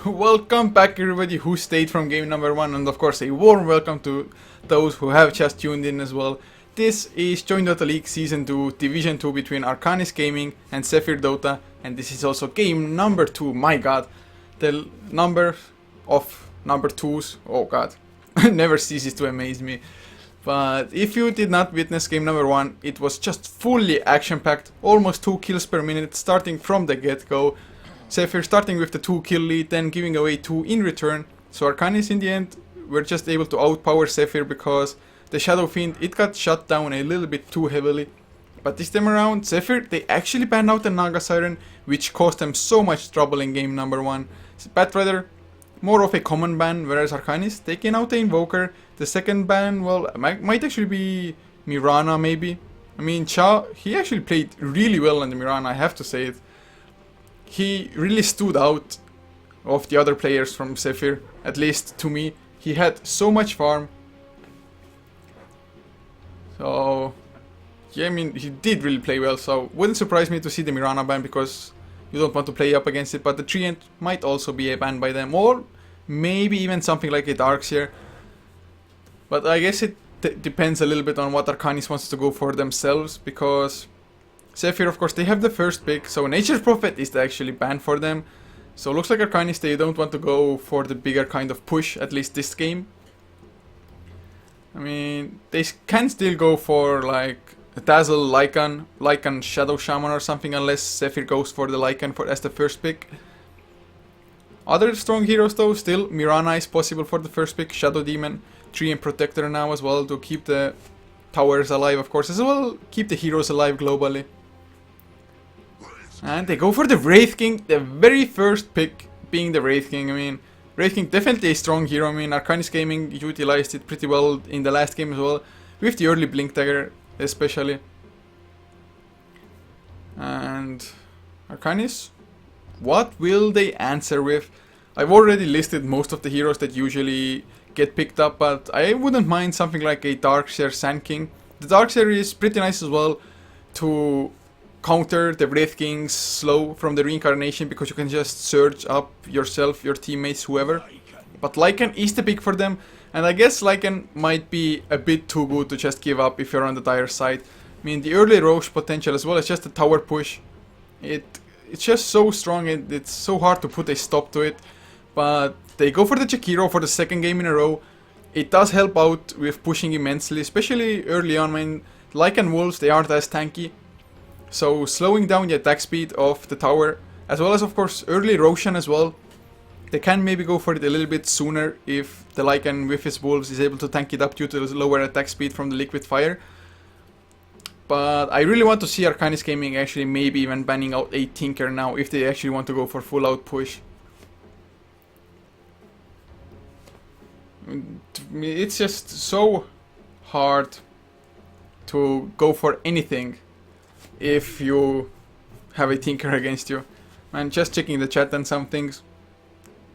Welcome back everybody who stayed from game number 1, and of course a warm welcome to those who have just tuned in as well. This is joinDOTA League Season 2 Division 2 between Arcanys Gaming and Zephyr Dota, and this is also game number 2. My god, the number of number 2s, oh god, never ceases to amaze me. But if you did not witness game number 1, it was just fully action-packed, almost 2 kills per minute starting from the get-go. Zephyr starting with the 2 kill lead, then giving away 2 in return. So Arcanys in the end were just able to outpower Zephyr because the Shadow Fiend, it got shut down a little bit too heavily. But this time around, Zephyr, they actually banned out the Naga Siren, which caused them so much trouble in game number 1. But rather, more of a common ban, whereas Arcanys taking out the Invoker. The second ban, well, might actually be Mirana maybe. I mean, Cha, he actually played really well on the Mirana, I have to say it. He really stood out of the other players from Zephyr, at least to me. He had so much farm. So, yeah, I mean, he did really play well, so wouldn't surprise me to see the Mirana ban because you don't want to play up against it, but the Treant might also be a ban by them, or maybe even something like a Darkseer. But I guess it depends a little bit on what Arcanys wants to go for themselves, because Zephyr, of course, they have the first pick, so Nature's Prophet is actually banned for them. So looks like Arcanys, they don't want to go for the bigger kind of push, at least this game. I mean, they can still go for like a Dazzle, Lycan Shadow Shaman or something, unless Zephyr goes for the Lycan as the first pick. Other strong heroes though, still, Mirana is possible for the first pick, Shadow Demon, Treant Protector now as well to keep the towers alive, of course, as well keep the heroes alive globally. And they go for the Wraith King, the very first pick being the Wraith King. I mean, Wraith King definitely a strong hero. I mean, Arcanys Gaming utilized it pretty well in the last game as well, with the early Blink Dagger especially. And Arcanys, what will they answer with? I've already listed most of the heroes that usually get picked up, but I wouldn't mind something like a Darkseer Sand King. The Darkseer is pretty nice as well to counter the Wraith King's slow from the reincarnation, because you can just surge up yourself, your teammates, whoever. But Lycan is the pick for them, and I guess Lycan might be a bit too good to just give up if you're on the dire side. I mean, the early Roche potential as well as just a tower push. It's just so strong, and it's so hard to put a stop to it. But they go for the Jakiro for the second game in a row. It does help out with pushing immensely, especially early on. I mean, Lycan Wolves, they aren't as tanky. So slowing down the attack speed of the tower, as well as of course early Roshan as well. They can maybe go for it a little bit sooner if the Lycan with his wolves is able to tank it up due to the lower attack speed from the liquid fire. But I really want to see Arcanys Gaming actually maybe even banning out a Tinker now if they actually want to go for full out push. It's just so hard to go for anything if you have a Tinker against you. And just checking the chat and some things,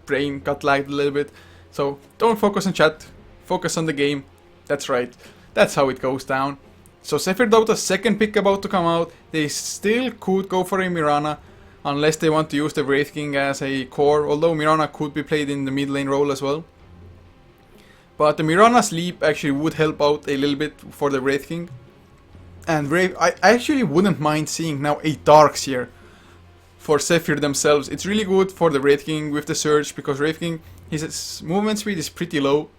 brain got lagged a little bit. So don't focus on chat, focus on the game. That's right, that's how it goes down. So Zephyr Dota's second pick about to come out. They still could go for a Mirana, unless they want to use the Wraith King as a core, although Mirana could be played in the mid lane role as well. But the Mirana's leap actually would help out a little bit for the Wraith King. And I actually wouldn't mind seeing now a Darkseer for Zephyr themselves. It's really good for the Wraith King with the Surge, because Wraith King, his movement speed is pretty low.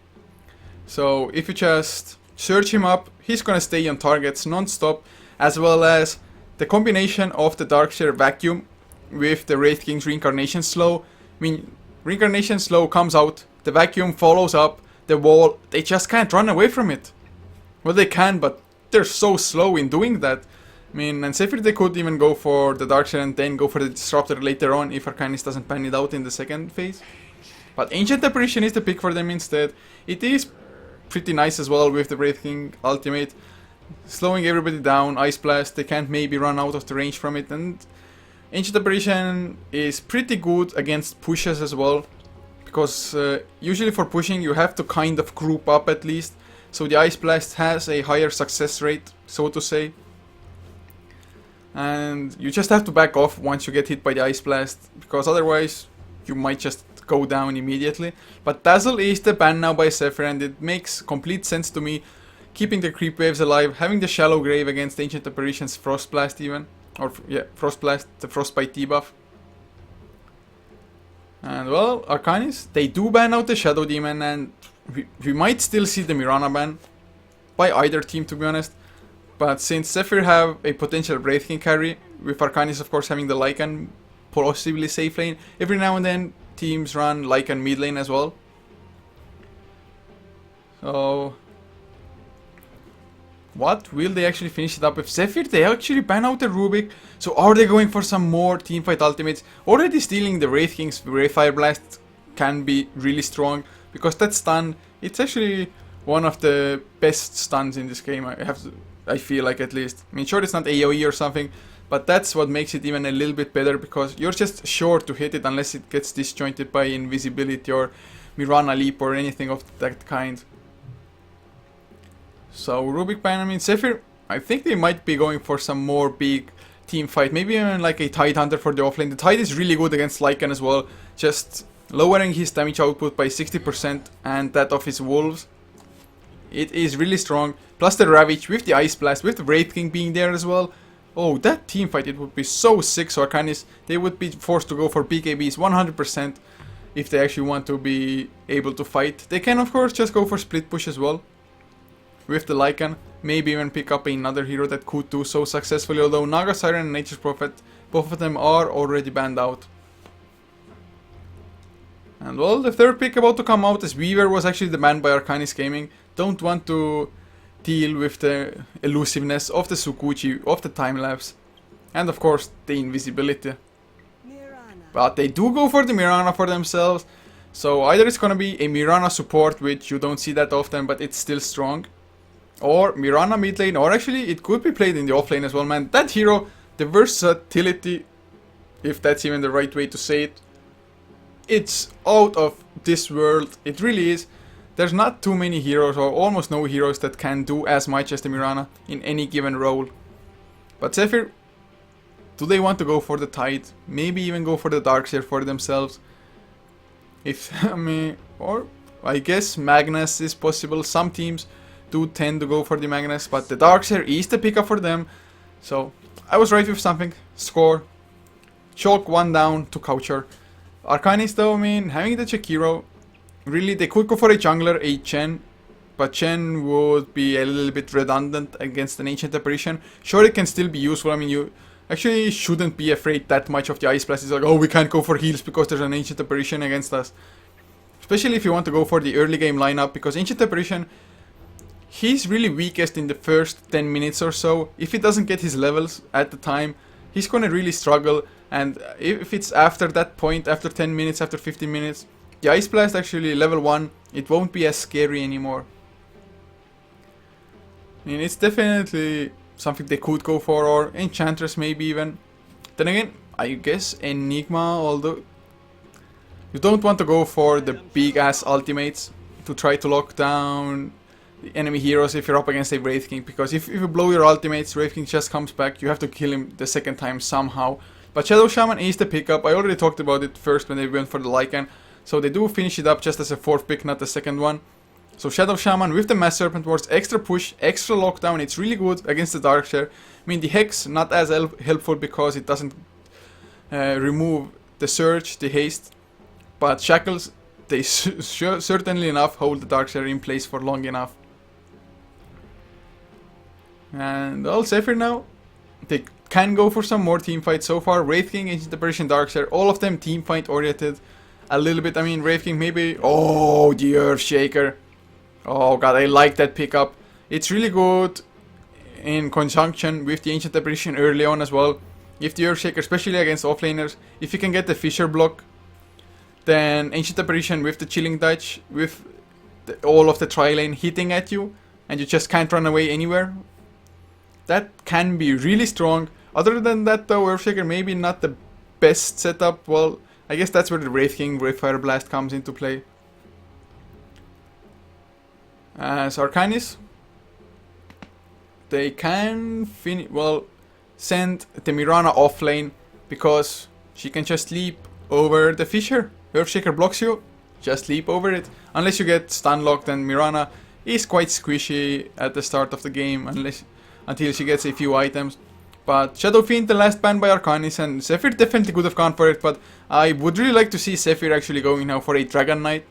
So if you just surge him up, he's gonna stay on targets non-stop, as well as the combination of the Darkseer Vacuum with the Wraith King's Reincarnation Slow. I mean, Reincarnation Slow comes out, the Vacuum follows up the wall, they just can't run away from it. Well, they can, but they're so slow in doing that. I mean, and Zephyr, they could even go for the Darkseer and then go for the Disruptor later on if Arcanys doesn't pan it out in the second phase. But Ancient Apparition is the pick for them instead. It is pretty nice as well with the Wraith King ultimate, slowing everybody down, Ice Blast, they can't maybe run out of the range from it, and Ancient Apparition is pretty good against pushes as well, because usually for pushing you have to kind of group up at least. So the Ice Blast has a higher success rate, so to say. And you just have to back off once you get hit by the Ice Blast, because otherwise you might just just go down immediately. But Dazzle is the ban now by Zephyr, and it makes complete sense to me. Keeping the creep waves alive, having the Shallow Grave against Ancient Apparition's Frostblast even. Or, yeah, Frostblast, the Frostbite debuff. And well, Arcanys, they do ban out the Shadow Demon, and we might still see the Mirana ban by either team, to be honest. But since Zephyr have a potential Wraith King carry, with Arcanys of course having the Lycan possibly safe lane, every now and then teams run Lycan mid lane as well. So what will they actually finish it up with? Zephyr, they actually ban out the Rubik. So are they going for some more teamfight ultimates? Already stealing the Wraith King's Fire Blast can be really strong, because that stun, it's actually one of the best stuns in this game. I feel like, at least. I mean, sure, it's not AoE or something, but that's what makes it even a little bit better, because you're just sure to hit it unless it gets disjointed by invisibility or Mirana Leap or anything of that kind. So Rubik ban, I mean, Zephyr, I think they might be going for some more big team fight. Maybe even like a Tide Hunter for the offlane. The Tide is really good against Lycan as well, just lowering his damage output by 60% and that of his wolves. It is really strong. Plus the Ravage with the Ice Blast, with the Wraith King being there as well. Oh, that team fight, it would be so sick. So Arcanys, they would be forced to go for BKBs 100% if they actually want to be able to fight. They can of course just go for split push as well with the Lycan. Maybe even pick up another hero that could do so successfully, although Naga Siren and Nature's Prophet, both of them are already banned out. And well, the third pick about to come out is Weaver, was actually the ban by Arcanys Gaming. Don't want to deal with the elusiveness of the Sukuchi, of the time lapse, and of course the invisibility. But they do go for the Mirana for themselves, so either it's gonna be a Mirana support, which you don't see that often but it's still strong, or Mirana mid lane, or actually it could be played in the offlane as well, man. That hero, the versatility, if that's even the right way to say it, it's out of this world. It really is. There's not too many heroes, or almost no heroes, that can do as much as the Mirana in any given role. But Zephyr, do they want to go for the Tide? Maybe even go for the Darkseer for themselves? I mean, or I guess Magnus is possible. Some teams do tend to go for the Magnus, but the Darkseer is the pickup for them. So I was right with something. Score. Chalk one down to Coucher. Arcanys though, I mean, having the Chikiro, really they could go for a jungler, a Chen, but Chen would be a little bit redundant against an Ancient Apparition. Sure, it can still be useful. I mean, you actually shouldn't be afraid that much of the Ice Blast. It's like, oh, we can't go for heals because there's an Ancient Apparition against us. Especially if you want to go for the early game lineup, because Ancient Apparition, he's really weakest in the first 10 minutes or so. If he doesn't get his levels at the time, he's gonna really struggle. And if it's after that point, after 10 minutes, after 15 minutes, the Ice Blast actually level 1, it won't be as scary anymore. I mean, it's definitely something they could go for, or Enchantress maybe even. Then again, I guess Enigma, although you don't want to go for the big ass ultimates to try to lock down the enemy heroes if you're up against a Wraith King, because if you blow your ultimates, Wraith King just comes back, you have to kill him the second time somehow. But Shadow Shaman is the pickup. I already talked about it first when they went for the Lycan, so they do finish it up just as a fourth pick, not the second one. So Shadow Shaman with the Mass Serpent Wards, extra push, extra lockdown, it's really good against the Darkseer. I mean, the Hex not as helpful because it doesn't remove the Surge, the haste, but Shackles, they certainly enough hold the Darkseer in place for long enough. And all Zephyr now, they can go for some more team fights. So far, Wraith King, Ancient Apparition, Darkseer, all of them team fight oriented a little bit. I mean, Wraith King maybe, oh, the Earthshaker. Oh god, I like that pickup. It's really good in conjunction with the Ancient Apparition early on as well. If the Earthshaker, especially against offlaners, if you can get the Fissure block, then Ancient Apparition with the Chilling Dodge, with all of the tri-lane hitting at you, and you just can't run away anywhere, that can be really strong. Other than that though, Earthshaker maybe not the best setup. Well, I guess that's where the Wraith King, Wraith Fire Blast comes into play. As Arcanys, they can send the Mirana offlane, because she can just leap over the Fissure Earthshaker blocks you, just leap over it. Unless you get stun locked, and Mirana is quite squishy at the start of the game until she gets a few items. But Shadow Fiend, the last ban by Arcanys, and Zephyr definitely could have gone for it, but I would really like to see Zephyr actually going now for a Dragon Knight.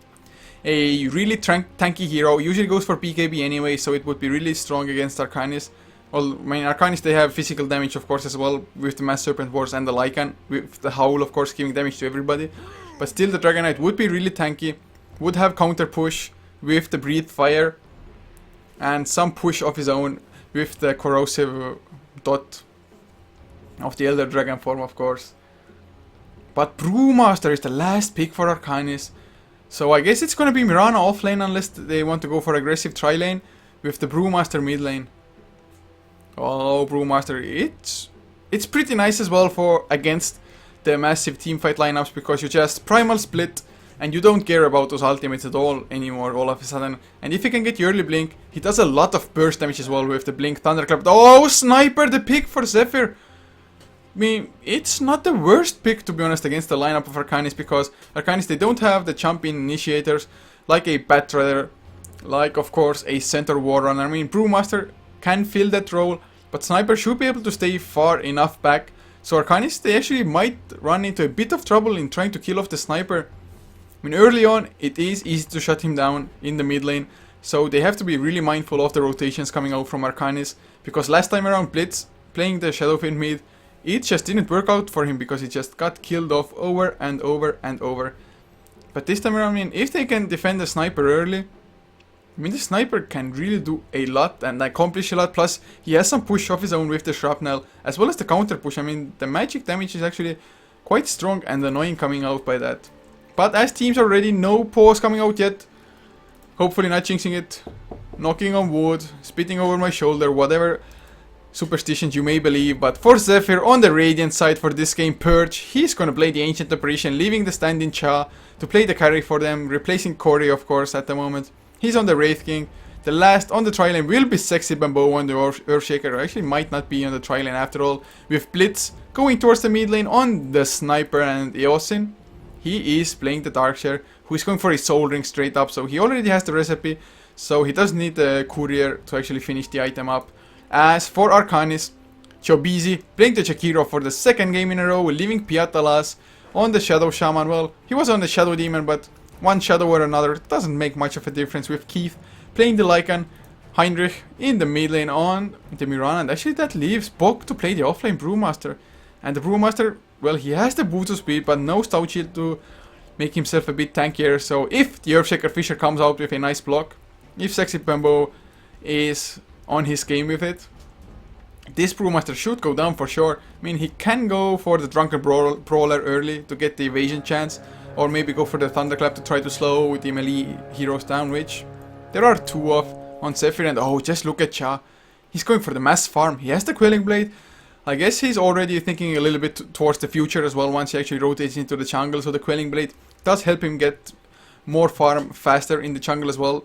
A really tanky hero, usually goes for BKB anyway, so it would be really strong against Arcanys. Well, I mean, Arcanys, they have physical damage, of course, as well, with the Mass Serpent Wars and the Lycan, with the Howl, of course, giving damage to everybody. But still, the Dragon Knight would be really tanky, would have counter push with the Breathe Fire, and some push of his own with the Corrosive Dot of the Elder Dragon form, of course. But Brewmaster is the last pick for Arcanys. So I guess it's gonna be Mirana offlane unless they want to go for aggressive tri-lane with the Brewmaster mid lane. Oh, Brewmaster, it's pretty nice as well for against the massive teamfight lineups, because you just primal split and you don't care about those ultimates at all anymore all of a sudden. And if you can get your early blink, he does a lot of burst damage as well with the blink thunderclap. Oh, Sniper, the pick for Zephyr. I mean, it's not the worst pick, to be honest, against the lineup of Arcanys, because Arcanys, they don't have the champion initiators like a Batrider, like, of course, a Centaur Warrunner. I mean, Brewmaster can fill that role, but Sniper should be able to stay far enough back. So Arcanys, they actually might run into a bit of trouble in trying to kill off the Sniper. I mean, early on, it is easy to shut him down in the mid lane, so they have to be really mindful of the rotations coming out from Arcanys, because last time around Blitz, playing the Shadow Fiend mid, it just didn't work out for him because he just got killed off over and over and over. But this time around, I mean, if they can defend the Sniper early, I mean, the Sniper can really do a lot and accomplish a lot. Plus, he has some push of his own with the Shrapnel, as well as the counter push. I mean, the magic damage is actually quite strong and annoying coming out by that. But as teams are ready, no pause coming out yet. Hopefully not jinxing it. Knocking on wood, spitting over my shoulder, whatever superstitions you may believe. But for Zephyr on the Radiant side for this game, Purge, he's gonna play the Ancient Apparition, leaving the stand-in Cha to play the carry for them, replacing Corey, of course, at the moment. He's on the Wraith King. The last on the tri-lane will be Sexy Bamboo on the Earthshaker. Actually might not be on the tri-lane after all, with Blitz going towards the mid lane on the Sniper and Eosin. He is playing the Darkshare, who is going for a Soul Ring straight up, so he already has the recipe, so he doesn't need the Courier to actually finish the item up. As for Arcanys, Chobizi playing the Jakiro for the second game in a row, leaving Piatalas on the Shadow Shaman. Well, he was on the Shadow Demon, but one Shadow or another doesn't make much of a difference, with Keith playing the Lycan, Heinrich in the mid lane on the Mirana, and actually that leaves Bok to play the offlane Brewmaster. And the Brewmaster, well, he has the boost of speed, but no Stout Shield to make himself a bit tankier. So if the Earthshaker Fisher comes out with a nice block, if Sexy Bamboo is on his game with it, this Brewmaster should go down for sure. I mean, he can go for the Drunken Brawler early to get the evasion chance, or maybe go for the Thunderclap to try to slow the melee heroes down, which there are two of on Zephyr. And oh, just look at Cha. He's going for the mass farm. He has the Quelling Blade. I guess he's already thinking a little bit towards the future as well once he actually rotates into the jungle, so the Quelling Blade does help him get more farm faster in the jungle as well.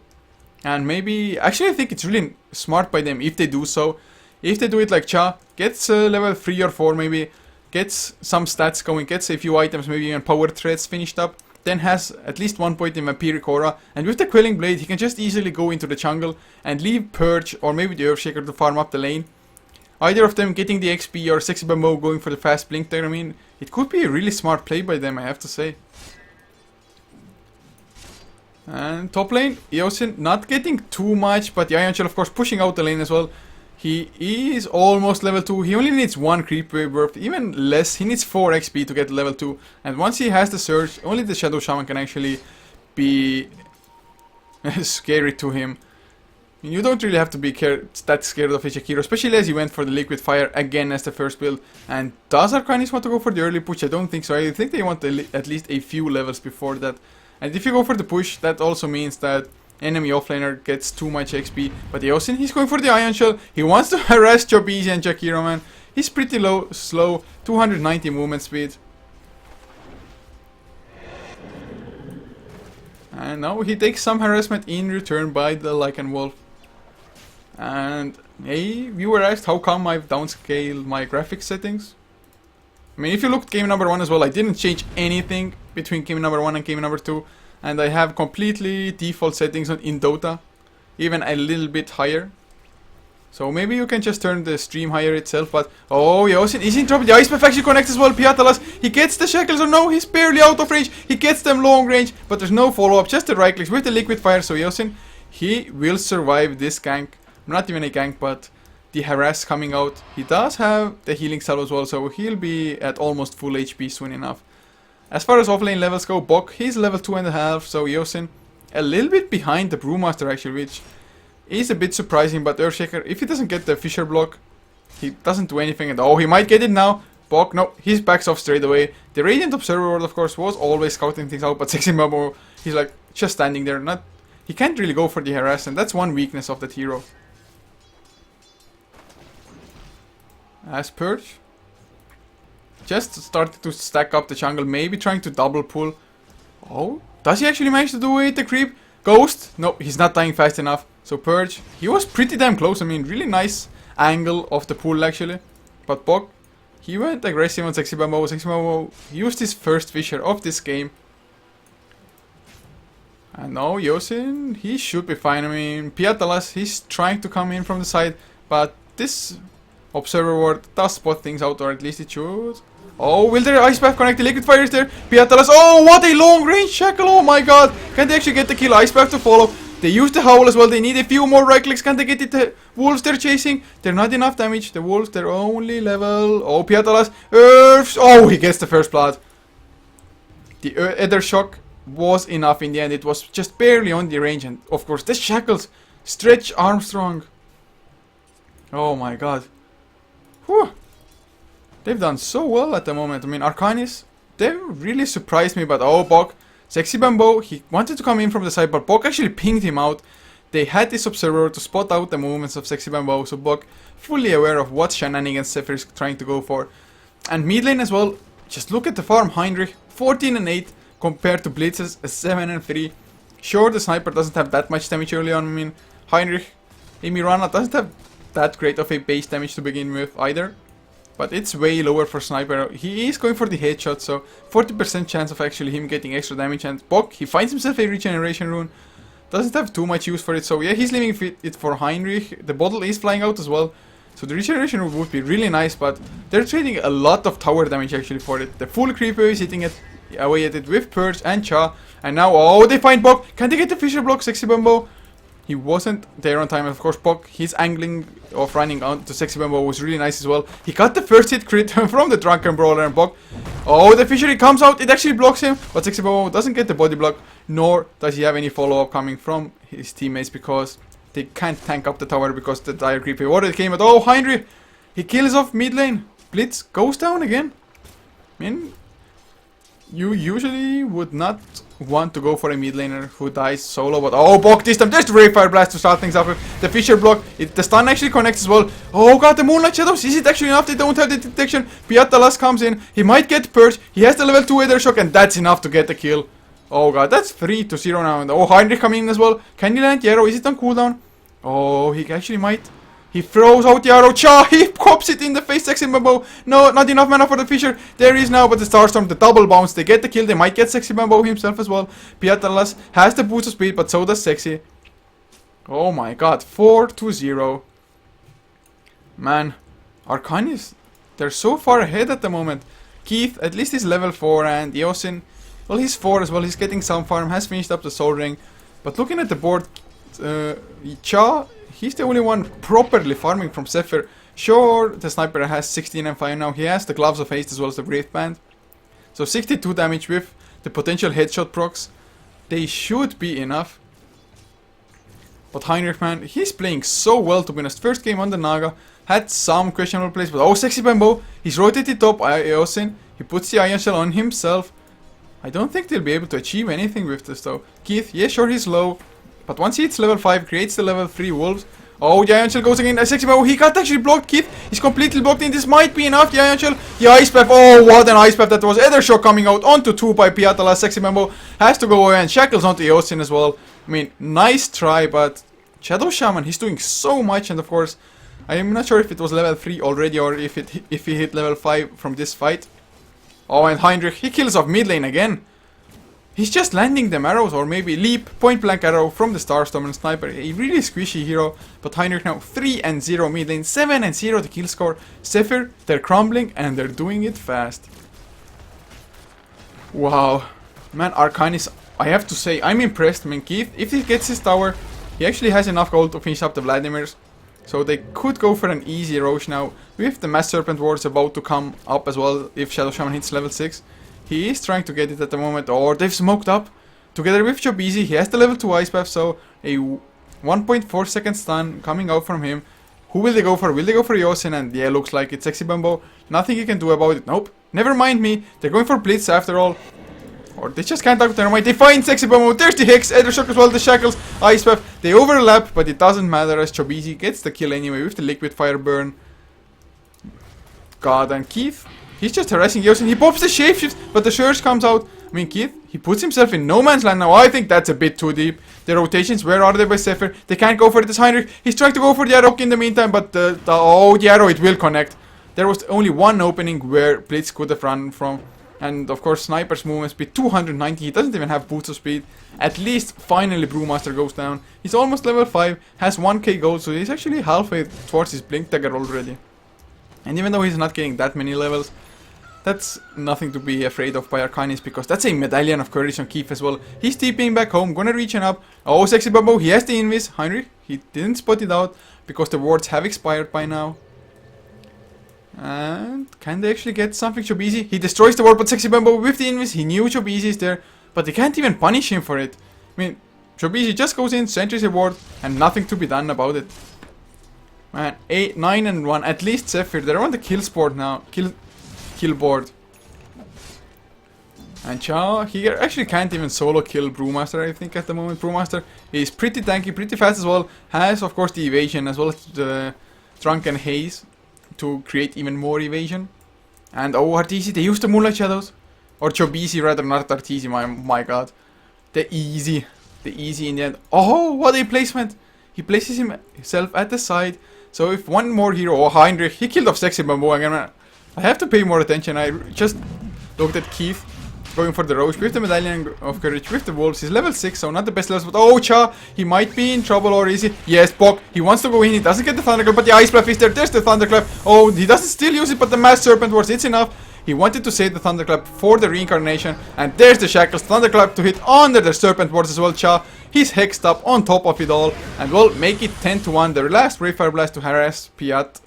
And maybe, actually I think it's really smart by them if they do so. If they do it like Cha, gets level 3 or 4 maybe, gets some stats going, gets a few items, maybe even power threads finished up, then has at least 1 point in Vampiric Aura, and with the Quelling Blade he can just easily go into the jungle and leave Purge or maybe the Earthshaker to farm up the lane. Either of them getting the XP or Sexy Bamboo going for the fast blink there. I mean, it could be a really smart play by them, I have to say. And top lane, Eosin not getting too much, but the Ion Shell of course pushing out the lane as well. He is almost level 2, he only needs 1 creep wave worth, even less, he needs 4 XP to get level 2. And once he has the Surge, only the Shadow Shaman can actually be scary to him. You don't really have to be that scared of a Jakiro, especially as he went for the Liquid Fire again as the first build. And does Arcanys want to go for the early push? I don't think so. I think they want at least a few levels before that. And if you go for the push, that also means that enemy offlaner gets too much XP. But Eosin, he's going for the Ion Shell. He wants to harass Chobizi and Jakiro, man. He's pretty slow, 290 movement speed. And now he takes some harassment in return by the Lycan Wolf. And a viewer asked how come I've downscaled my graphics settings. I mean, if you looked game number 1 as well, I didn't change anything between game number 1 and game number 2. And I have completely default settings in Dota, even a little bit higher. So maybe you can just turn the stream higher itself, but oh, Yosin is in trouble. The Ice Path actually connects as well. Piatalas, he gets the shackles, or no, he's barely out of range. He gets them long range, but there's no follow-up, just the right clicks with the liquid fire. So Yosin, he will survive this gank. Not even a gank, but the harass coming out. He does have the healing salve as well, so he'll be at almost full HP soon enough. As far as offlane levels go, Bok, he's level 2.5, so Yosin a little bit behind the Brewmaster actually, which is a bit surprising, but Earthshaker, if he doesn't get the Fissure block, he doesn't do anything. And oh, he might get it now. Bok, no, he backs off straight away. The Radiant Observer Ward, of course, was always scouting things out, but Sexy Bamboo, he's like just standing there. He can't really go for the harass, and that's one weakness of that hero. As Purge just started to stack up the jungle, maybe trying to double pull. Oh, does he actually manage to do it? The creep? Ghost? No, he's not dying fast enough. So Purge, he was pretty damn close. I mean, really nice angle of the pull actually. But Bok, he went aggressive on Sexy Bamboo. Sexy Bamboo used his first Fissure of this game. And now Yosin, he should be fine. I mean, Piatalas, he's trying to come in from the side, but this Observer Ward does spot things out, or at least it should. Oh, will their Ice Path connect? The Liquid Fire is there. Piatalas, oh, what a long range shackle. Oh my god. Can they actually get the kill? Ice Path to follow. They use the Howl as well. They need a few more right clicks. Can they get it? The Wolves they're chasing, they're not enough damage. The Wolves, they're only level... Oh, Piatalas. Oh, he gets the first blood. The Ether Shock was enough in the end. It was just barely on the range. And of course, the shackles stretch Armstrong. Oh my god. Whew. They've done so well at the moment. I mean, Arcanys, they really surprised me. But oh, Bok, Sexy Bamboo, he wanted to come in from the side, but Bok actually pinged him out. They had this Observer to spot out the movements of Sexy Bamboo, so Bok fully aware of what shenanigans Zephyr is trying to go for. And mid lane as well, just look at the farm. Heinrich, 14 and 8 compared to Blitz's 7 and 3. Sure, the sniper doesn't have that much damage early on. I mean, Heinrich, Emirana doesn't have that great of a base damage to begin with either. But it's way lower for sniper. He is going for the headshot, so 40% chance of actually him getting extra damage. And Bok, he finds himself a regeneration rune. Doesn't have too much use for it, so yeah, he's leaving it for Heinrich. The bottle is flying out as well, so the regeneration rune would be really nice, but they're trading a lot of tower damage actually for it. The full creeper is hitting it away at it with Purge and Cha. And now, oh, they find Bok. Can they get the Fissure block? Sexy Bamboo. He wasn't there on time. Of course, Bok, his angling of running on to Sexy Bamboo was really nice as well. He got the first hit crit from the Drunken Brawler, and Bok, oh, the Fissure, he comes out, it actually blocks him, but Sexy Bamboo doesn't get the body block, nor does he have any follow-up coming from his teammates, because they can't tank up the tower because the dire creeper water came out. Oh, Heinrich, he kills off mid lane. Blitz goes down again. I mean, you usually would not want to go for a mid laner who dies solo, but oh, Bok this time, there's the Ray Fire Blast to start things up with. The Fissure block, the stun actually connects as well. Oh god, the Moonlight Shadows, is it actually enough? They don't have the detection. Piatalas comes in, he might get Purge, he has the level 2 Ether Shock, and that's enough to get the kill. Oh god, that's 3-0 now. And oh, Heinrich coming in as well. Can he land the arrow? Is it on cooldown? Oh, he actually might. He throws out the arrow. Cha! He pops it in the face. Sexy Bamboo. No, not enough mana for the Fissure. There he is now, but the Starstorm, the double bounce. They get the kill. They might get Sexy Bamboo himself as well. Piatalas has the boost of speed, but so does Sexy. Oh my god. 4-0. Man. Arcanys, they're so far ahead at the moment. Keith, at least he's level 4, and Yosin, well, he's 4 as well. He's getting some farm. Has finished up the Soul Ring. But looking at the board, Cha, he's the only one properly farming from Zephyr. Sure, the sniper has 16 and 5 now. He has the Gloves of Haste as well as the Wraith Band. So 62 damage with the potential headshot procs. They should be enough. But Heinrich, man, he's playing so well to win his first game on the Naga. Had some questionable plays, but oh, Sexy Bamboo. He's rotated top Eosin. He puts the Ion Shell on himself. I don't think they'll be able to achieve anything with this though. Keith, yeah, sure, he's low. But once he hits level 5, creates the level 3 wolves. Oh, the Ion Shell goes again. Sexy Bamboo, he got actually blocked. Keith, he's completely blocked in. This might be enough. The Ion Shell, the Ice Path. Oh, what an Ice Path that was. Ether Shock coming out onto 2 by Piatalas. Sexy Bamboo has to go away, and Shackles onto Eosin as well. I mean, nice try, but Shadow Shaman, he's doing so much. And of course, I am not sure if it was level 3 already or if he hit level 5 from this fight. Oh, and Heinrich, he kills off mid lane again. He's just landing them arrows, or maybe leap, point blank arrow from the Starstorm and Sniper. A really squishy hero, but Heinrich now 3-0 mid lane, 7-0 the kill score. Zephyr, they're crumbling and they're doing it fast. Wow. Man, Arcanys, I have to say, I'm impressed. I mean, Keith, if he gets his tower, he actually has enough gold to finish up the Vladimirs. So they could go for an easy Roche now. With the Mass Serpent Wards about to come up as well if Shadow Shaman hits level 6. He is trying to get it at the moment, or they've smoked up. Together with joinDOTA, he has the level 2 Ice Path, so a 1.4 second stun coming out from him. Who will they go for? Will they go for Yosin? And yeah, looks like it's Sexy Bumbo. Nothing he can do about it. Nope. Never mind me. They're going for Blitz after all. Or they just can't talk to their might. They find Sexy Bumbo. There's the Hex, Ether Shock as well, the Shackles, Ice Path. They overlap, but it doesn't matter as joinDOTA gets the kill anyway with the Liquid Fire Burn. God, and Keith, he's just harassing Yosin. He pops the Shapeshift, but the Surge comes out. I mean, Keith, he puts himself in no man's land now. I think that's a bit too deep. The rotations, where are they by Zephyr? They can't go for it as Heinrich. He's trying to go for the arrow in the meantime, but the arrow, it will connect. There was only one opening where Blitz could have run from. And of course, Sniper's movement speed 290. He doesn't even have boots of speed. At least finally Brewmaster goes down. He's almost level 5, has 1k gold, so he's actually halfway towards his Blink Dagger already. And even though he's not getting that many levels, that's nothing to be afraid of by Arcanys, because that's a Medallion of Courage on Keith as well. He's TPing back home, gonna reach him up. Oh, Sexy Bumbo, he has the Invis. Heinrich, he didn't spot it out because the wards have expired by now. And can they actually get something? joinDOTA, he destroys the ward, but Sexy Bumbo with the Invis, he knew joinDOTA is there, but they can't even punish him for it. I mean, joinDOTA just goes in, sentries a ward, and nothing to be done about it. Man, 9-1, at least Zephyr, they're on the kill board now, kill board. And Cha, he actually can't even solo kill Brewmaster, I think, at the moment. Brewmaster is pretty tanky, pretty fast as well, has of course the evasion as well as the Drunken Haze to create even more evasion. And oh, Arteezy, they used the Moonlight Shadows. Or joinDOTA rather, not Arteezy, my god. The easy in the end. Oh, what a placement! He places himself at the side. So if one more hero, oh Heinrich, he killed off Sexy Bumbo again. I have to pay more attention. I just looked at Keith going for the Roche with the Medallion of Courage with the Wolves. He's level 6, so not the best levels, but oh Cha, he might be in trouble, or is he? Yes, Bok, he wants to go in, he doesn't get the Thunderclap, but the Ice Blast is there, there's the Thunderclap. Oh, he doesn't still use it, but the Mass Serpent Wards, it's enough. He wanted to save the Thunderclap for the Reincarnation, and there's the Shackles, Thunderclap to hit under the Serpent Wards as well. Cha, he's hexed up on top of it all, and will make it 10-1, the last Brave Fire Blast to harass Piat.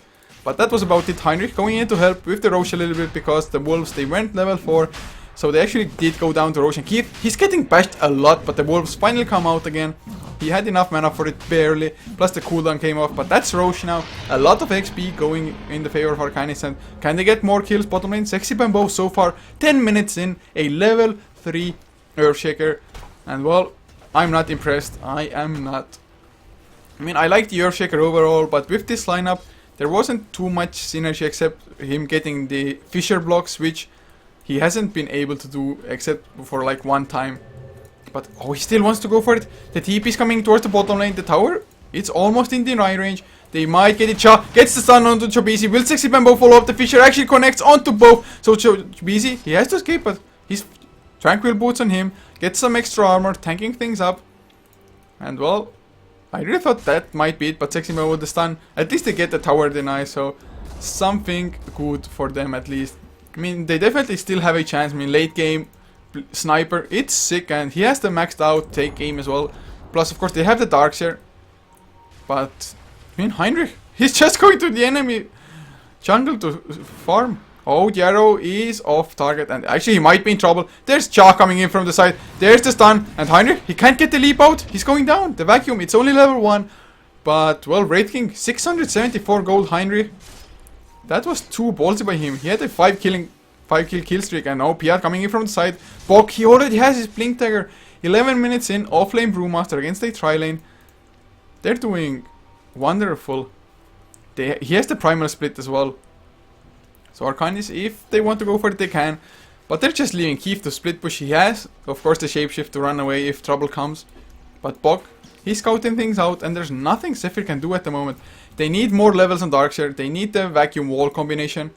But that was about it. Heinrich going in to help with the Roche a little bit, because the Wolves, they went level 4. So they actually did go down to Roche and Keith. He's getting bashed a lot, but the Wolves finally come out again. He had enough mana for it, barely. Plus the cooldown came off, but that's Roche now. A lot of XP going in the favor of Arcanys. And can they get more kills? Bottom lane, Sexy Bumbo so far, 10 minutes in, a level 3 Earthshaker. And well, I'm not impressed. I am not. I mean, I like the Earthshaker overall, but with this lineup, there wasn't too much synergy except him getting the Fissure blocks, which he hasn't been able to do except for like one time. But oh, he still wants to go for it. The TP is coming towards the bottom lane. The tower, it's almost in deny range. They might get it. Cha gets the stun onto joinDOTA. Will Sexy Bumbo follow up? The Fissure actually connects onto both. So joinDOTA, he has to escape, but he's Tranquil Boots on him. Gets some extra armor, tanking things up. And well, I really thought that might be it, but Sexy Bumbo with the stun. At least they get the tower deny, so something good for them at least. I mean, they definitely still have a chance. I mean, late game, Sniper, it's sick, and he has the maxed out take aim as well. Plus, of course, they have the Darkseer. But, I mean, Heinrich, he's just going to the enemy jungle to farm. Oh, the arrow is off target, and actually he might be in trouble. There's Cha coming in from the side. There's the stun, and Heinrich, he can't get the leap out. He's going down. The vacuum, it's only level 1. But, well, Wraith King, 674 gold, Heinrich. That was too ballsy by him. He had a 5 kill streak, and now Piat coming in from the side. Bok, he already has his Blink Dagger. 11 minutes in, off-lane Brewmaster against a tri-lane. They're doing wonderful. He has the Primal Split as well. So Arcanys, if they want to go for it, they can. But they're just leaving Keith to split push. He has, of course, the Shapeshift to run away if trouble comes. But Bok, he's scouting things out, and there's nothing Zephyr can do at the moment. They need more levels on Darkseer. They need the Vacuum Wall combination.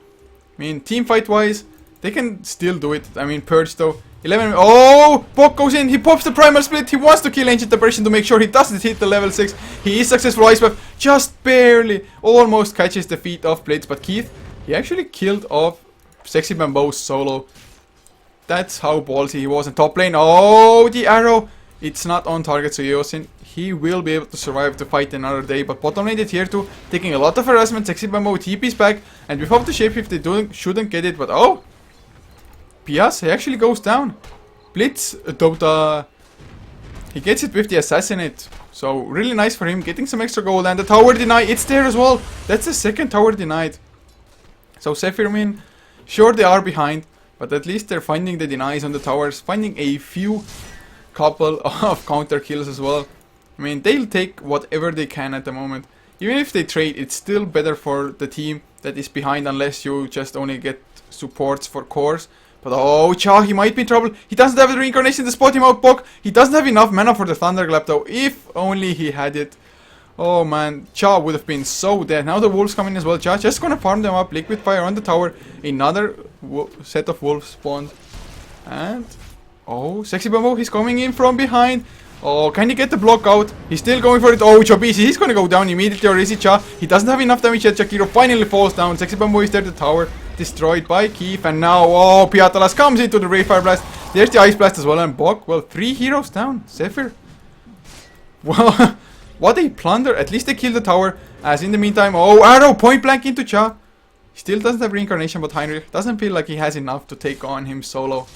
I mean, teamfight wise, They can still do it. I mean, Purge though. 11. Oh! Bok goes in. He pops the Primal Split. He wants to kill Ancient Aberration to make sure he doesn't hit the level 6. He is successful. Ice Wave just barely, almost catches the feet of Blitz. But Keith, he actually killed off Sexy Bamboo solo. That's how ballsy he was in top lane. Oh, the arrow. It's not on target, so Yosin, he will be able to survive to fight another day. But bottom lane, the tier 2, taking a lot of harassment. Sexy Bamboo TP's back. And without the shape, if they shouldn't get it. But oh! Pias, he actually goes down. Blitz, Dota, he gets it with the Assassinate. So, really nice for him, getting some extra gold. And the tower deny, it's there as well. That's the second tower denied. So, Zephyr, I mean, sure they are behind. But at least they're finding the denies on the towers. Finding a few couple of counter kills as well. I mean, they'll take whatever they can at the moment. Even if they trade, it's still better for the team that is behind. Unless you just only get supports for cores. But oh, Cha, he might be in trouble. He doesn't have the reincarnation to spot him out, Bok. He doesn't have enough mana for the Thunderclap though. If only he had it. Oh man, Cha would have been so dead. Now the wolves coming as well. Cha just gonna farm them up. Liquid Fire on the tower. Another set of wolves spawned. And oh, Sexy Bamboo, he's coming in from behind. Oh, can he get the block out? He's still going for it. Oh, Chobisi, he's gonna go down immediately. Or is it Cha? He doesn't have enough damage yet. Jakiro finally falls down. Sexy Bamboo is there. The tower destroyed by Keith. And now, oh, Piatalas comes into the Ray Fire Blast. There's the Ice Blast as well. And Bok, well, 3 heroes down. Zephyr. Well, what a plunder. At least they killed the tower. As in the meantime, oh, arrow point blank into Cha. He still doesn't have reincarnation, but Heinrich doesn't feel like he has enough to take on him solo.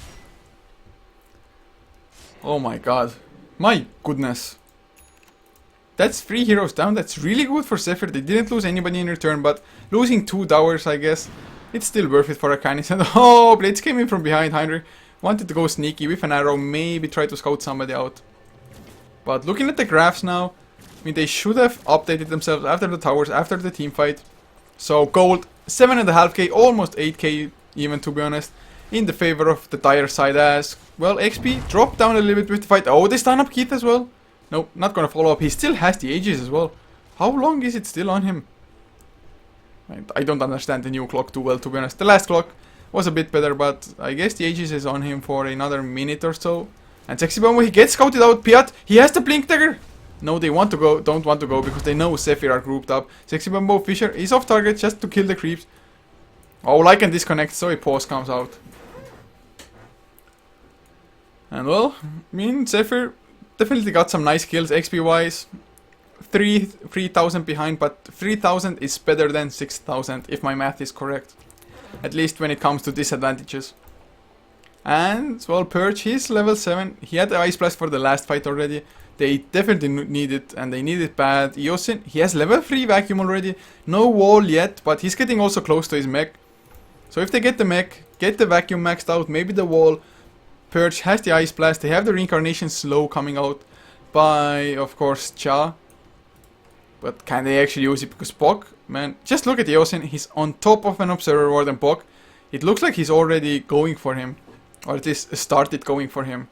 Oh my god. My goodness. That's 3 heroes down. That's really good for Zephyr. They didn't lose anybody in return, but losing 2 towers, I guess, it's still worth it for Arcanys. And oh, Blitz came in from behind. Heinrich wanted to go sneaky with an arrow, maybe try to scout somebody out. But looking at the graphs now, I mean, they should have updated themselves after the towers, after the team fight. So gold, 7.5k, almost 8k even, to be honest, in the favor of the dire side. As well, XP dropped down a little bit with the fight. Oh, they stun up Keith as well. Nope, not gonna follow up. He still has the Aegis as well. How long is it still on him? I don't understand the new clock too well, to be honest. The last clock was a bit better, but I guess the Aegis is on him for another minute or so. And Sexy Bamboo, he gets scouted out. Piat, he has the Blink Dagger. No, they want to go, don't want to go because they know Zephyr are grouped up. Sexy Bamboo, Fisher is off target just to kill the creeps. Oh, Lycan disconnects, so a pause comes out. And well, I mean, Zephyr definitely got some nice kills XP wise. 3,000 behind, but 3,000 is better than 6,000 if my math is correct. At least when it comes to disadvantages. And well, Purge, he's level 7. He had the Ice Blast for the last fight already. They definitely need it, and they need it bad. Yosin, he has level 3 vacuum already. No wall yet, but he's getting also close to his mech. So if they get the mech, get the vacuum maxed out, maybe the wall. Purge has the Ice Blast. They have the reincarnation slow coming out by, of course, Cha. But can they actually use it? Because Bok, man, just look at Yosin. He's on top of an Observer Ward, and Bok, it looks like he's already going for him. Or at least started going for him.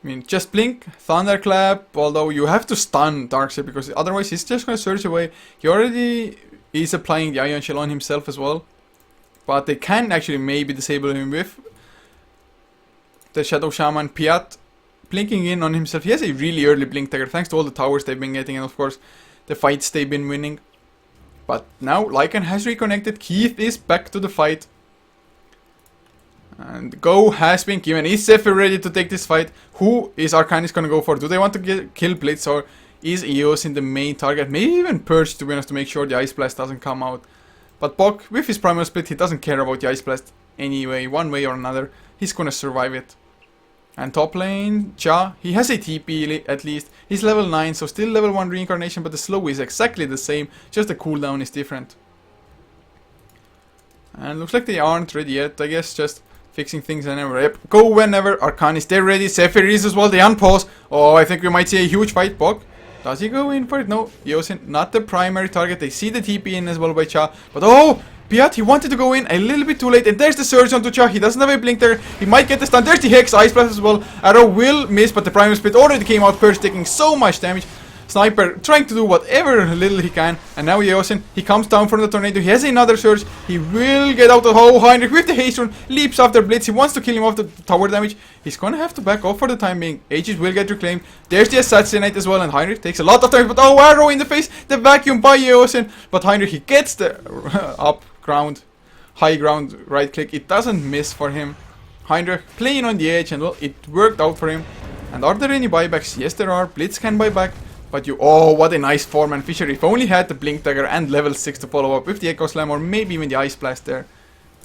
I mean, just blink, Thunderclap, although you have to stun Darkseid because otherwise he's just going to surge away. He already is applying the Ion Shell on himself as well. But they can actually maybe disable him with the Shadow Shaman. Piat blinking in on himself. He has a really early Blink Dagger thanks to all the towers they've been getting and of course the fights they've been winning. But now Lycan has reconnected. Keith is back to the fight. And go has been given. Is Zephyr ready to take this fight? Who is Arcanys gonna go for? Do they want to kill Blitz, or is Eos in the main target? Maybe even Purge, to be honest, to make sure the Ice Blast doesn't come out. But Bok, with his Primal Split, he doesn't care about the Ice Blast anyway, one way or another. He's gonna survive it. And top lane, Cha, he has a TP at least. He's level 9, so still level 1 reincarnation, but the slow is exactly the same, just the cooldown is different. And looks like they aren't ready yet, I guess just fixing things whenever. Yep, go whenever. Arcanys, they're ready. Zephyr is as well. They unpause. Oh, I think we might see a huge fight. Bok, does he go in for it? No, Yosin, not the primary target. They see the TP in as well by Cha. But oh, Piat, he wanted to go in a little bit too late. And there's the surge onto Cha. He doesn't have a blink there. He might get the stun. There's the Hex, Ice Blast as well. Arrow will miss, but the primary split already came out. Purge taking so much damage. Sniper trying to do whatever little he can. And now Eosin, he comes down from the tornado. He has another surge. He will get out of Heinrich with the haste rune. Leaps after Blitz. He wants to kill him off the tower damage. He's gonna have to back off for the time being. Aegis will get reclaimed. There's the assassinate as well. And Heinrich takes a lot of time. But oh, arrow in the face. The vacuum by Eosin. But Heinrich, he gets the up ground. High ground right click. It doesn't miss for him. Heinrich playing on the edge. And well, it worked out for him. And are there any buybacks? Yes, there are. Blitz can buy back. But oh, what a nice 4-man Fisher. If only had the Blink Dagger and level 6 to follow up with the Echo Slam or maybe even the Ice Blast there.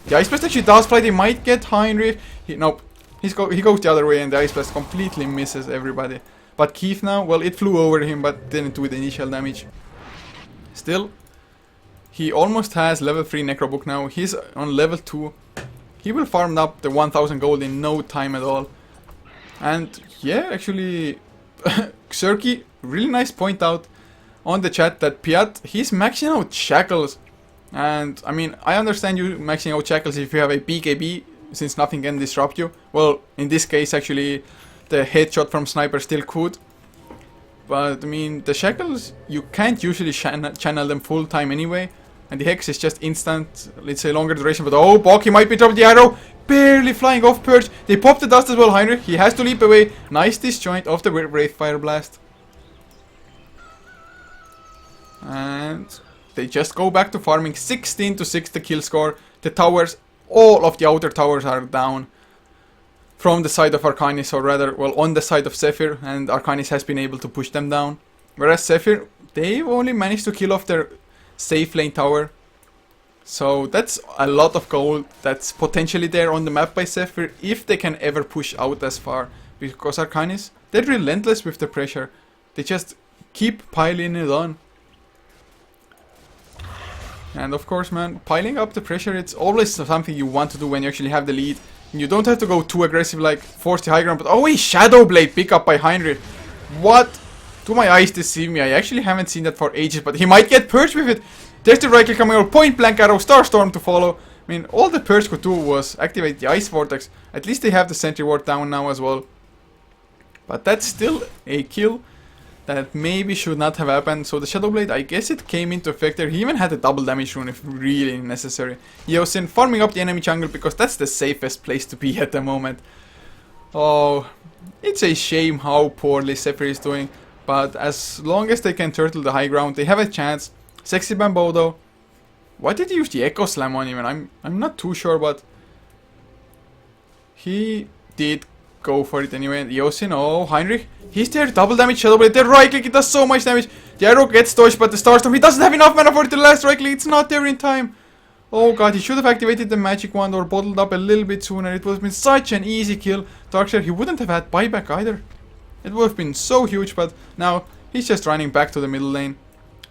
The Ice Blast actually does fly. They might get Heinrich. Nope. He goes the other way and the Ice Blast completely misses everybody. But Keith now, well, it flew over him but didn't do the initial damage. Still, he almost has level 3 Necrobook now. He's on level 2. He will farm up the 1000 gold in no time at all. And yeah, actually, Xerky, really nice point out on the chat that Piat, he's maxing out Shackles. And I mean, I understand you maxing out Shackles if you have a BKB, since nothing can disrupt you. Well, in this case, actually, the headshot from Sniper still could. But I mean, the Shackles, you can't usually channel them full time anyway. And the Hex is just instant, let's say longer duration. But oh, Bok, he might be dropping the arrow. Barely flying off perch. They pop the dust as well, Heinrich. He has to leap away. Nice disjoint of the Wraith Fire Blast. And they just go back to farming. 16 to 6 the kill score. The towers, all of the outer towers are down from the side of Arcanys, or rather, well, on the side of Zephyr, and Arcanys has been able to push them down. Whereas Zephyr, they've only managed to kill off their safe lane tower. So that's a lot of gold that's potentially there on the map by Zephyr if they can ever push out as far. Because Arcanys, they're relentless with the pressure. They just keep piling it on. And of course, man, piling up the pressure, it's always something you want to do when you actually have the lead. You don't have to go too aggressive like force the high ground. But oh, a Shadow Blade pickup by Heinrich. What? Do my eyes deceive me? I actually haven't seen that for ages, but he might get purged with it. There's the right click coming out, point blank arrow, Starstorm to follow. I mean, all the Purge could do was activate the Ice Vortex. At least they have the Sentry Ward down now as well. But that's still a kill that maybe should not have happened. So the Shadow Blade, I guess it came into effect there. He even had a double damage rune if really necessary. Eosin farming up the enemy jungle because that's the safest place to be at the moment. Oh, it's a shame how poorly Zephyr is doing. But as long as they can turtle the high ground, they have a chance. Sexy Bambo though. Why did he use the Echo Slam on him? I'm not too sure, but he did go for it anyway. And Eosin, oh, Heinrich, he's there, double damage, Shadow Blade, the right click, it does so much damage. The arrow gets dodged, but the Starstorm, he doesn't have enough mana for the last right click, it's not there in time. Oh god, he should have activated the magic wand or bottled up a little bit sooner. It would have been such an easy kill. Darkshire, he wouldn't have had buyback either. It would have been so huge, but now he's just running back to the middle lane.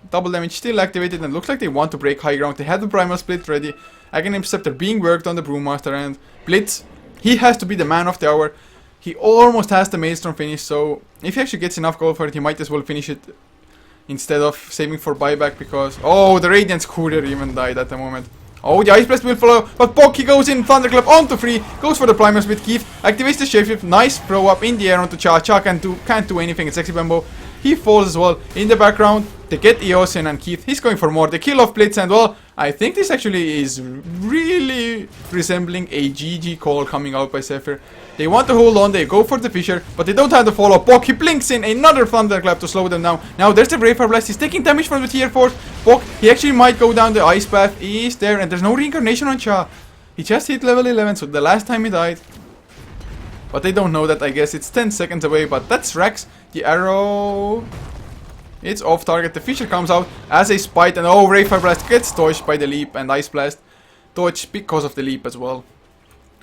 Double damage still activated, and looks like they want to break high ground. They had the Primal Split ready. Aghanim Scepter being worked on the Brewmaster, and Blitz, he has to be the man of the hour. He almost has the Maelstrom finish, so if he actually gets enough gold for it, he might as well finish it instead of saving for buyback, because oh, the Radiant's Courier even died at the moment. Oh, the Ice Blast will follow, but Bok, he goes in, Thunderclap onto 3, goes for the Primal Split. Keith activates the Shapeshift, nice throw up in the air onto Cha. Cha can't do anything, it's Sexy Bambo. He falls as well. In the background, they get Eosin and Keith. He's going for more. The kill of Blitz, and well, I think this actually is really resembling a GG call coming out by Zephyr. They want to hold on, they go for the Fisher, but they don't have the follow-up. Bok, he blinks in another Thunderclap to slow them down. Now there's the Wraith Fire Blast. He's taking damage from the tier 4. Bok, he actually might go down the Ice Path. He's there, and there's no reincarnation on Cha. He just hit level 11, so the last time he died. But they don't know that, I guess. It's 10 seconds away, but that's Rax. The arrow, it's off target. The Fisher comes out as a spite, and oh, Wraith Fire Blast gets dodged by the leap, and Ice Blast dodged because of the leap as well.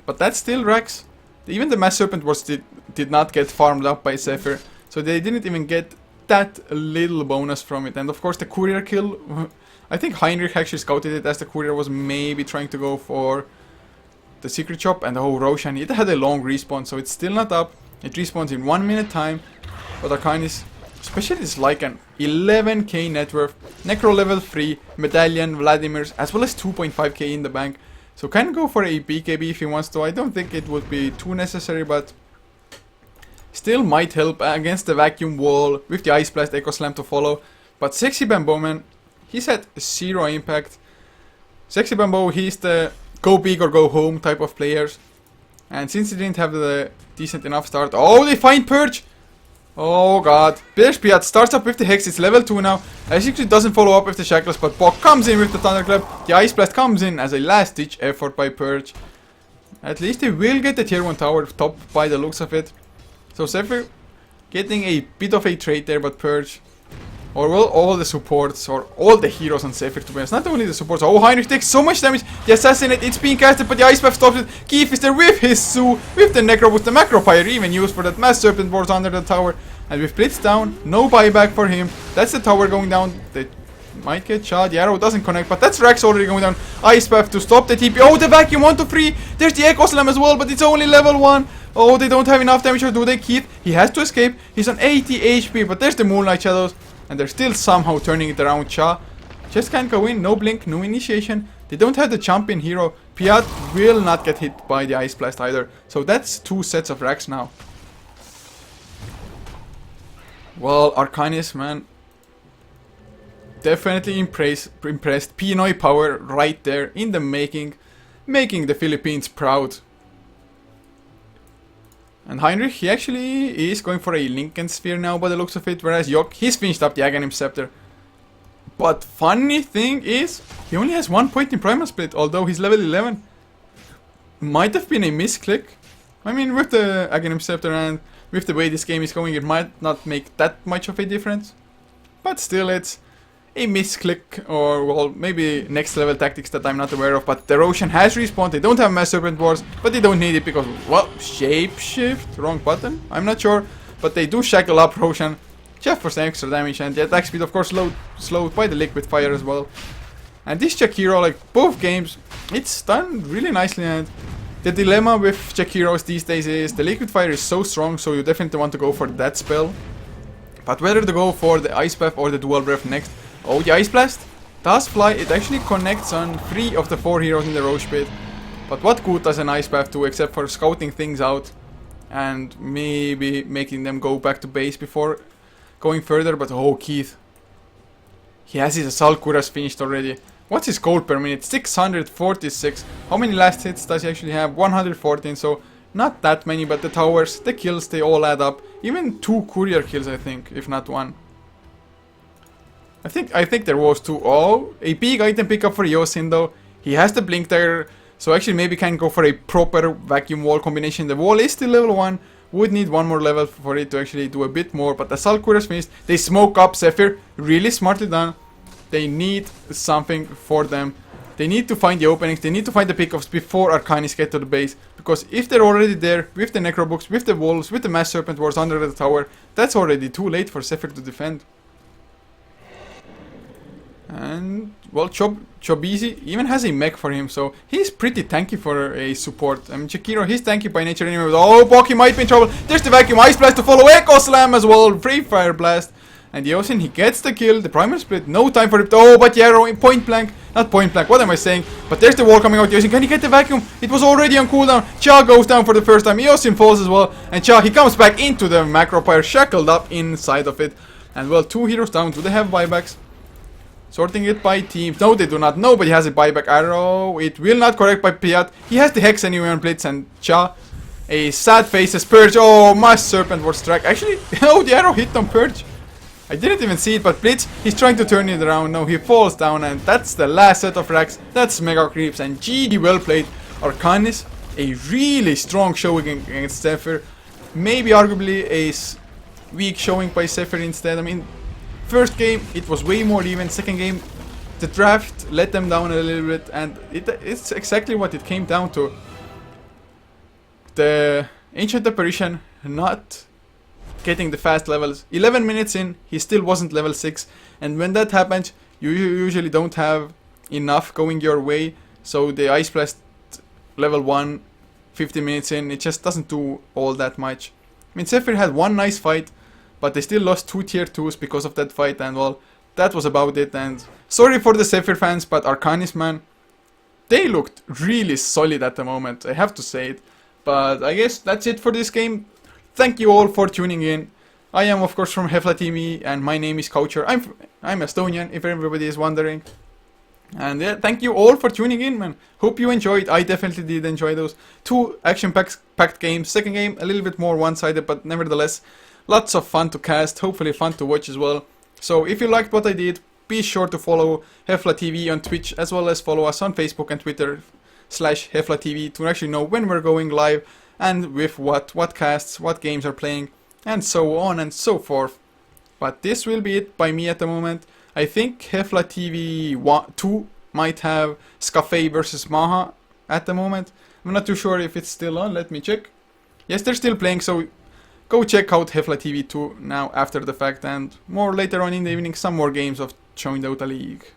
But that's still Rax. Even the Mass Serpent did not get farmed up by Zephyr, so they didn't even get that little bonus from it. And of course the Courier kill, I think Heinrich actually scouted it as the Courier was maybe trying to go for the Secret Shop, and oh, Roshan, it had a long respawn, so it's still not up. It respawns in 1 minute time, but Arcanys, especially this Lycan, 11k net worth, Necro level 3, Medallion, Vladimir's, as well as 2.5k in the bank. So can go for a BKB if he wants to. I don't think it would be too necessary, but still might help against the vacuum wall with the Ice Blast Echo Slam to follow. But Sexy Bamboo, man, he's had 0 impact. Sexy Bamboo, he's the go big or go home type of players. And since he didn't have the decent enough start, oh, they find Purge! Oh god, there's Piat, starts up with the Hex, it's level 2 now. Actually doesn't follow up with the Shackles, but Bok comes in with the Thunderclap. The Ice Blast comes in as a last ditch effort by Purge. At least they will get the tier 1 tower top by the looks of it. So Zephyr getting a bit of a trade there, but Purge, or well, all the supports, or all the heroes on Zephyr to be honest, not only the supports. Oh, Heinrich takes so much damage, the Assassinate, it's being casted, but the Ice Wave stops it. Keith is there with his Zoo, with the Necro, with the Macro Fire even used for that Mass Serpent Wars under the tower. And with Blitz down, no buyback for him. That's the tower going down. They might get shot. The arrow doesn't connect, but that's Rex already going down. Ice Wave to stop the TP. Oh, the vacuum 1 to 3. There's the Echo Slam as well, but it's only level 1. Oh, they don't have enough damage, or do they? Keith, he has to escape. He's on 80 HP, but there's the Moonlight Shadows. And they're still somehow turning it around. Cha just can't go in. No blink, no initiation. They don't have the champion hero. Piat will not get hit by the Ice Blast either. So that's 2 sets of racks now. Well, Arcanys, man, definitely impressed. Pinoy power right there in the making the Philippines proud. And Heinrich, he actually is going for a Lincoln Sphere now by the looks of it, whereas Yok, he's finished up the Aghanim Scepter. But funny thing is, he only has 1 point in Primal Split, although he's level 11. Might have been a misclick. I mean, with the Aghanim Scepter and with the way this game is going, it might not make that much of a difference. But still, it's a misclick, or well, maybe next level tactics that I'm not aware of. But the Roshan has respawned. They don't have Mass Serpent Wars, but they don't need it because, well, Shapeshift? Wrong button? I'm not sure. But they do shackle up Roshan just for some extra damage, and the attack speed, of course, slowed by the Liquid Fire as well. And this Jakiro, like both games, it's done really nicely. And the dilemma with Jakiros these days is the Liquid Fire is so strong, so you definitely want to go for that spell. But whether to go for the Ice Path or the Dual Breath next. Oh, the Ice Blast does fly. It actually connects on 3 of the 4 heroes in the Roche Pit. But what good does an Ice Path do except for scouting things out and maybe making them go back to base before going further? But oh, Keith, he has his Assault Cuirass finished already. What's his gold per minute? 646. How many last hits does he actually have? 114, so not that many, but the towers, the kills, they all add up. Even 2 courier kills, I think, if not 1. I think there was 2. Oh, a big item pickup for Yosin though. He has the Blink Dagger, so actually maybe can go for a proper vacuum wall combination. The wall is still level 1. Would need 1 more level for it to actually do a bit more, but the Assault Cuirass finished. They smoke up Zephyr, really smartly done. They need something for them. They need to find the openings. They need to find the pickups before Arcanys get to the base. Because if they're already there with the Necro Books, with the Wolves, with the Mass Serpent Wars under the tower, that's already too late for Zephyr to defend. And, well, Chobizi even has a mech for him, so he's pretty tanky for a support. I mean, Jakiro, he's tanky by nature anyway. Oh, Boki might be in trouble. There's the Vacuum Ice Blast to follow. Echo Slam as well. Free Fire Blast. And Yosin, he gets the kill, the Primal Split, no time for it. Oh, but Yarrow in point blank. Not point blank, what am I saying? But there's the wall coming out. Yosin, can he get the vacuum? It was already on cooldown. Cha goes down for the first time. Yosin falls as well. And Cha, he comes back into the Macro Fire, shackled up inside of it. And well, 2 heroes down. Do they have buybacks? Sorting it by teams. No, they do not. Nobody has a buyback arrow. It will not correct by Piat. He has the Hex anyway on Blitz, and Cha, a sad face as Purge. Oh, Mass Serpent Wars strike. Actually, oh, the arrow hit on Purge. I didn't even see it, but Blitz, he's trying to turn it around. No, he falls down, and that's the last set of racks. That's Mega Creeps, and GD well played. Arcanys, a really strong showing against Zephyr. Maybe arguably a weak showing by Zephyr instead. I mean, first game, it was way more even. Second game, the draft let them down a little bit, and it's exactly what it came down to. The Ancient Apparition not getting the fast levels. 11 minutes in, he still wasn't level 6. And when that happens, you usually don't have enough going your way. So the Ice Blast level 1, 50 minutes in, it just doesn't do all that much. I mean, Zephyr had 1 nice fight, but they still lost 2 tier 2s because of that fight. And well, that was about it. And sorry for the Zephyr fans, but Arcanys, man, they looked really solid at the moment. I have to say it. But I guess that's it for this game. thank you all for tuning in. I am of course from Hefla TV, and my name is Coucher. I'm Estonian, if everybody is wondering. And yeah, thank you all for tuning in, man. Hope you enjoyed. I definitely did enjoy those 2 action-packed games. Second game, a little bit more one-sided, but nevertheless, lots of fun to cast. Hopefully fun to watch as well. So if you liked what I did, be sure to follow Hefla TV on Twitch, as well as follow us on Facebook and Twitter /Hefla TV to actually know when we're going live and with what casts, what games are playing, and so on and so forth. But this will be it by me at the moment. I think Hefla TV 2 might have Scafe versus Maha at the moment. I'm not too sure if it's still on. Let me check. Yes, they're still playing, so go check out Hefla TV 2 now after the fact, and more later on in the evening, some more games of joinDOTA League.